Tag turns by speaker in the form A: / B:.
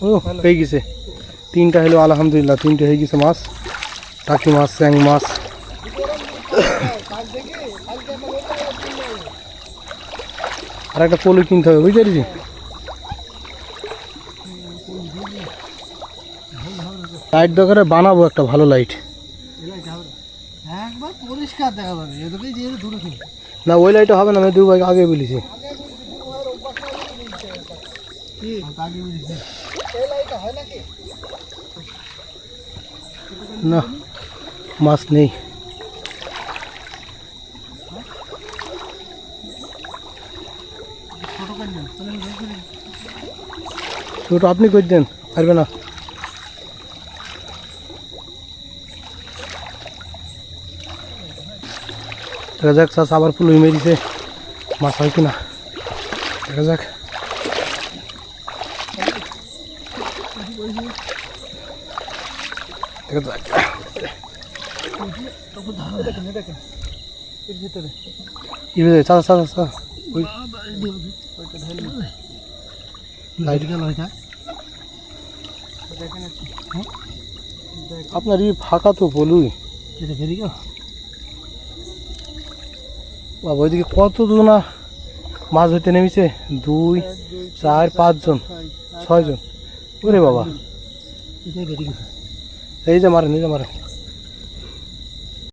A: ও হয়ে গেছে তিনটা হলো আলহামদুলিল্লাহ, তিনটে হয়ে গেছে মাছ, টাকি মাছ, চ্যাং মাছ। আর একটা পলি কিনতে হবে, বুঝতে পেরেছি। লাইট দরকারে বানাবো একটা ভালো লাইট,
B: একবার পরিষ্কার দেখা যাবে, এদিকে দিয়ে দূরে কিনে
A: না ওই লাইটটা হবে না, আমি 2 ভাই আগে বলেছি। না মাছ নেই, ছোট আপনি করে দেন, পারবে না। দেখা যাক চাষ আবার পুলুই মেরিছে, মাছ হয় কিনা দেখা যাক। আপনার এই ফাঁকা তো বলুই বাবা, ওইদিকে কত না মাছ ধরতে নেমেছে, 2 4 5 জন 6 জন। ওরে বাবা, এই যে মারেন, এই যে মারেন।